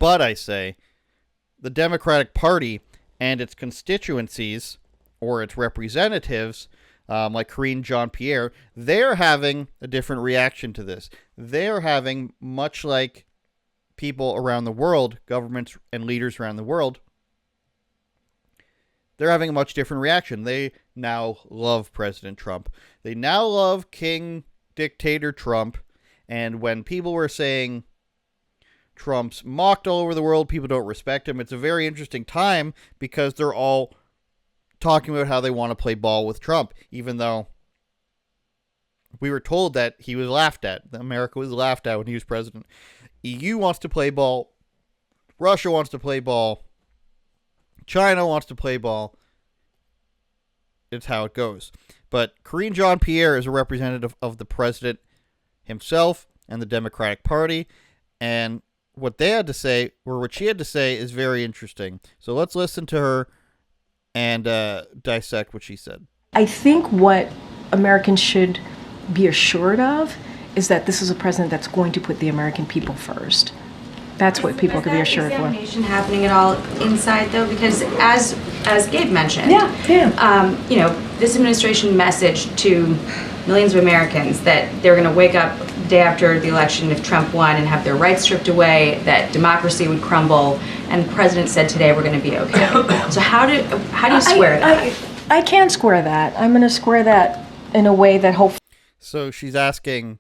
But I say the Democratic Party and its constituencies or its representatives, like Karine Jean Pierre, they're having a different reaction to this. They're having, much like people around the world, governments and leaders around the world, they're having a much different reaction. They now love President Trump. They now love King Dictator Trump. And when people were saying Trump's mocked all over the world, people don't respect him, it's a very interesting time because they're all talking about how they want to play ball with Trump, even though we were told that he was laughed at. America was laughed at when he was president. EU wants to play ball. Russia wants to play ball. China wants to play ball. It's how it goes. But Karine Jean Pierre is a representative of the president himself and the Democratic Party. And what they had to say, or what she had to say, is very interesting. So let's listen to her and dissect what she said. I think what Americans should be assured of is that this is a president that's going to put the American people first. That's what people can be assured for. Is that examination happening at all inside, though? Because as Gabe mentioned, this administration message to millions of Americans that they're going to wake up the day after the election if Trump won and have their rights stripped away, that democracy would crumble, and the president said today we're going to be okay. So how do you square that? I can't square that. I'm going to square that in a way that hopefully. So she's asking,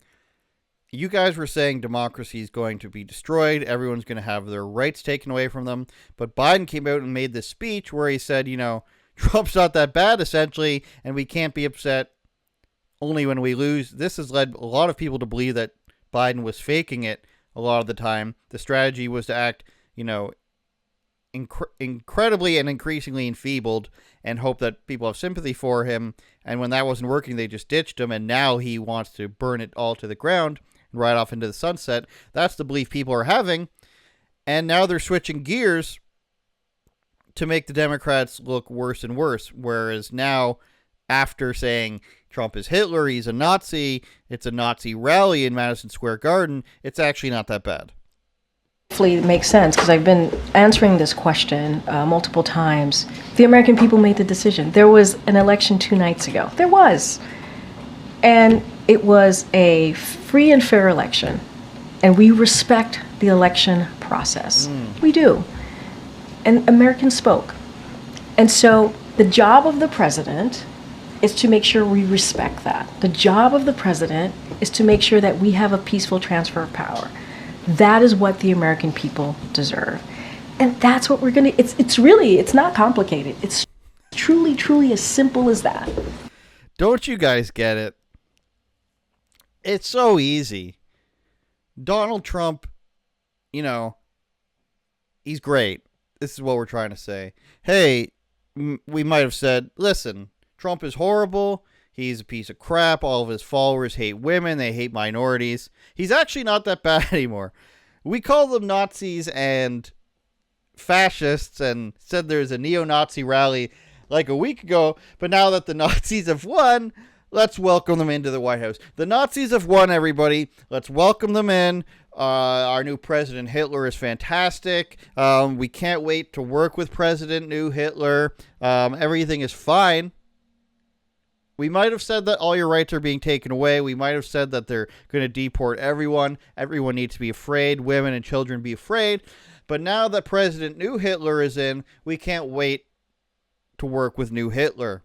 you guys were saying democracy is going to be destroyed, everyone's going to have their rights taken away from them, but Biden came out and made this speech where he said, Trump's not that bad, essentially, and we can't be upset only when we lose. This has led a lot of people to believe that Biden was faking it a lot of the time. The strategy was to act, incredibly and increasingly enfeebled and hope that people have sympathy for him. And when that wasn't working, they just ditched him. And now he wants to burn it all to the ground and ride off into the sunset. That's the belief people are having. And now they're switching gears to make the Democrats look worse and worse. Whereas now, after saying Trump is Hitler, he's a Nazi, it's a Nazi rally in Madison Square Garden, it's actually not that bad. Hopefully it makes sense, because I've been answering this question multiple times. The American people made the decision. There was an election 2 nights ago. There was. And it was a free and fair election. And we respect the election process. We do. And Americans spoke. And so the job of the president is to make sure we respect that. The job of the president is to make sure that we have a peaceful transfer of power. That is what the American people deserve. And that's what we're going to, it's not complicated. It's truly as simple as that. Don't you guys get it? It's so easy. Donald Trump, he's great. This is what we're trying to say. Hey, we might have said, listen, Trump is horrible. He's a piece of crap. All of his followers hate women. They hate minorities. He's actually not that bad anymore. We called them Nazis and fascists and said there's a neo-Nazi rally like a week ago. But now that the Nazis have won, let's welcome them into the White House. The Nazis have won, everybody. Let's welcome them in. Our new president, Hitler, is fantastic. We can't wait to work with President New Hitler. Everything is fine. We might have said that all your rights are being taken away. We might have said that they're going to deport everyone. Everyone needs to be afraid. Women and children be afraid. But now that President New Hitler is in, we can't wait to work with New Hitler.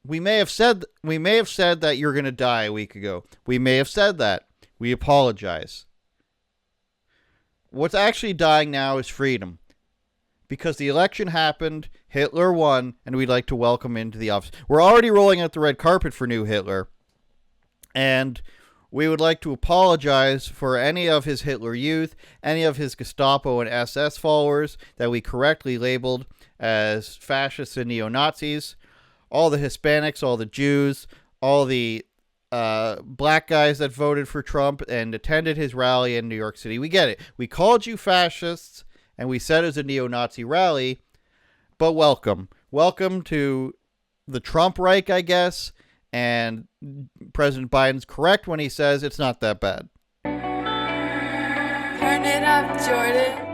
We may have said that you're going to die a week ago. We may have said that. We apologize. What's actually dying now is freedom. Because the election happened, Hitler won, and we'd like to welcome him into the office. We're already rolling out the red carpet for new Hitler. And we would like to apologize for any of his Hitler Youth, any of his Gestapo and SS followers that we correctly labeled as fascists and neo-Nazis. All the Hispanics, all the Jews, all the black guys that voted for Trump and attended his rally in New York City. We get it. We called you fascists, and we said it was a neo-Nazi rally, but welcome. Welcome to the Trump Reich, I guess, and President Biden's correct when he says it's not that bad. Turn it up, Jordan.